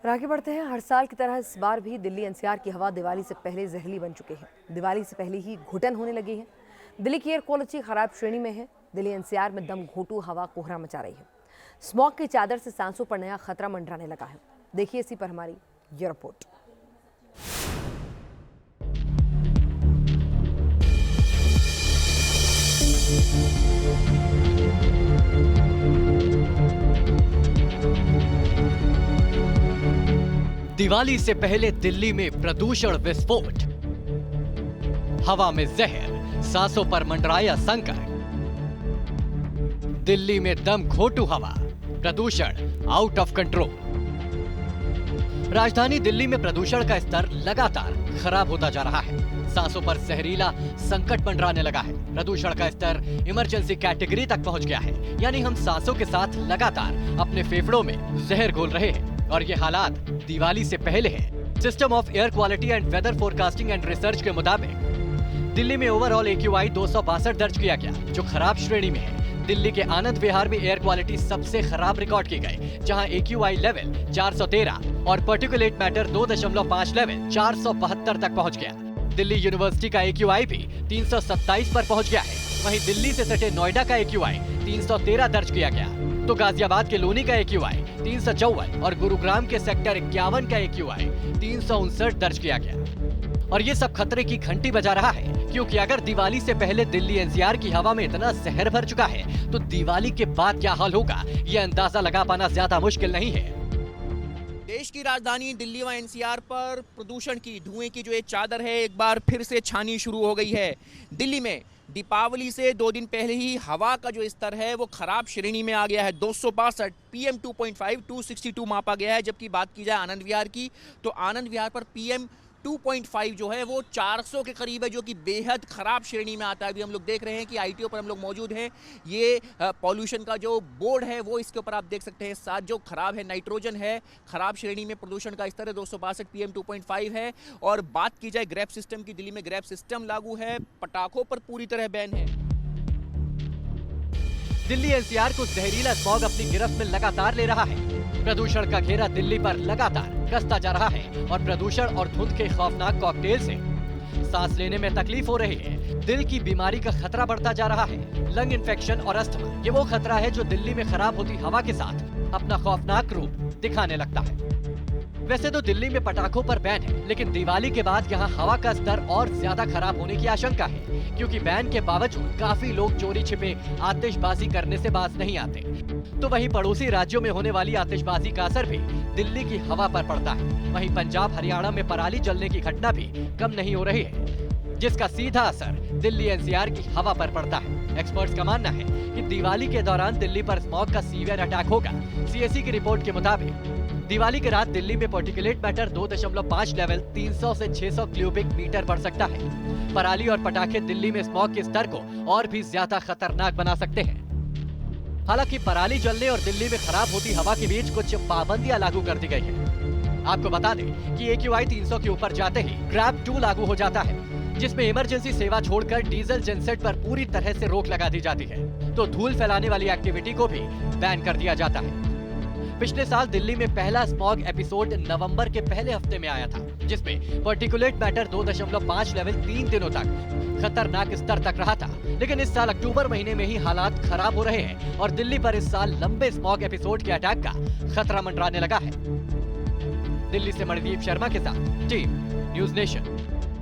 और आगे बढ़ते हैं। हर साल की तरह इस बार भी दिल्ली एनसीआर की हवा दिवाली से पहले जहरीली बन चुकी है। दिवाली से पहले ही घुटन होने लगी है। दिल्ली की एयर क्वालिटी खराब श्रेणी में है। दिल्ली एनसीआर में दम घोटू हवा कोहरा मचा रही है। स्मॉग की चादर से सांसों पर नया खतरा मंडराने लगा है। देखिए इसी पर हमारी ये रिपोर्ट। दिवाली से पहले दिल्ली में प्रदूषण विस्फोट, हवा में जहर, सांसों पर मंडराया संकट। दिल्ली में दम घोटू हवा, प्रदूषण आउट ऑफ कंट्रोल। राजधानी दिल्ली में प्रदूषण का स्तर लगातार खराब होता जा रहा है। सांसों पर जहरीला संकट मंडराने लगा है। प्रदूषण का स्तर इमरजेंसी कैटेगरी तक पहुंच गया है, यानी हम सांसों के साथ लगातार अपने फेफड़ों में जहर घोल रहे हैं। और ये हालात दिवाली से पहले है। System of air quality and weather forecasting and research के मुताबिक दिल्ली में ओवरऑल AQI 262 दर्ज किया गया, जो खराब श्रेणी में है। दिल्ली के आनंद विहार में एयर क्वालिटी सबसे खराब रिकॉर्ड की गई, जहां AQI लेवल 413 और पार्टिकुलेट मैटर 2.5 लेवल 472 तक पहुंच गया। दिल्ली यूनिवर्सिटी का AQI भी 327 पर पहुंच गया है। वहीं दिल्ली से सटे नोएडा का AQI 313 दर्ज किया गया, तो गाजियाबाद के लोनी का AQI 354 और गुरुग्राम के सेक्टर 51 का AQI 359 दर्ज किया गया। और ये सब खतरे की घंटी बजा रहा है, क्योंकि अगर दिवाली से पहले दिल्ली NCR की हवा में इतना जहर भर चुका है, तो दिवाली के बाद क्या हाल होगा, ये अंदाजा लगा पाना ज्यादा मुश्किल नहीं है। देश की राजधानी दिल्ली व एनसीआर पर प्रदूषण की, धुएं की जो एक चादर है, एक बार फिर से छानी शुरू हो गई है। दिल्ली में दीपावली से 2 दिन पहले ही हवा का जो स्तर है वो खराब श्रेणी में आ गया है। 262 PM 2.5 262 मापा गया है। जबकि बात की जाए आनंद विहार की, तो आनंद विहार पर PM 2.5 जो है वो 400 के करीब है, जो कि बेहद खराब श्रेणी में आता है। अभी हम लोग देख रहे हैं कि ITO पर हम लोग मौजूद हैं। ये पॉल्यूशन का जो बोर्ड है वो इसके ऊपर आप देख सकते हैं। साथ जो खराब है नाइट्रोजन है, खराब श्रेणी में प्रदूषण का स्तर है 262 PM 2.5 है। और बात की जाए ग्रैप सिस्टम की, दिल्ली में ग्रैप सिस्टम लागू है, पटाखों पर पूरी तरह बैन है। दिल्ली NCR को जहरीला स्मॉग अपनी गिरफ्त में लगातार ले रहा है। प्रदूषण का घेरा दिल्ली पर लगातार कसता जा रहा है और प्रदूषण और धुंध के खौफनाक कॉकटेल से सांस लेने में तकलीफ हो रही है। दिल की बीमारी का खतरा बढ़ता जा रहा है। लंग इन्फेक्शन और अस्थमा, ये वो खतरा है जो दिल्ली में खराब होती हवा के साथ अपना खौफनाक रूप दिखाने लगता है। वैसे तो दिल्ली में पटाखों पर बैन है, लेकिन दिवाली के बाद यहाँ हवा का स्तर और ज्यादा खराब होने की आशंका है, क्योंकि बैन के बावजूद काफी लोग चोरी छिपे आतिशबाजी करने से बाज नहीं आते। तो वहीं पड़ोसी राज्यों में होने वाली आतिशबाजी का असर भी दिल्ली की हवा पर पड़ता है। वहीं पंजाब हरियाणा में पराली जलने की घटना भी कम नहीं हो रही है, जिसका सीधा असर दिल्ली NCR की हवा पर पड़ता है। एक्सपर्ट्स का मानना है कि दिवाली के दौरान दिल्ली पर स्मॉग का सीवियर अटैक होगा। CSE की रिपोर्ट के मुताबिक दिवाली की रात दिल्ली में पार्टिकुलेट मैटर 2.5 लेवल 300 से 600 क्यूबिक मीटर बढ़ सकता है। पराली और पटाखे दिल्ली में स्मॉग के स्तर को और भी ज्यादा खतरनाक बना सकते हैं। हालांकि पराली जलने और दिल्ली में खराब होती हवा के बीच कुछ पाबंदियां लागू कर दी गई है। आपको बता दें कि AQI 300 के ऊपर जाते ही ग्रैब 2 लागू हो जाता है, जिसमें इमरजेंसी सेवा छोड़कर डीजल जेनसेट पर पूरी तरह से रोक लगा दी जाती है। तो धूल फैलाने वाली एक्टिविटी को भी बैन कर दिया जाता है। पिछले साल दिल्ली में पहला स्मॉग एपिसोड नवंबर के पहले हफ्ते में आया था, जिसमें पार्टिकुलेट मैटर 2.5 लेवल 3 दिनों तक खतरनाक स्तर तक रहा था। लेकिन इस साल अक्टूबर महीने में ही हालात खराब हो रहे हैं और दिल्ली पर इस साल लंबे स्मॉग एपिसोड के अटैक का खतरा मंडराने लगा है। दिल्ली से मणिदीप शर्मा के साथ टीम न्यूज़ नेशन।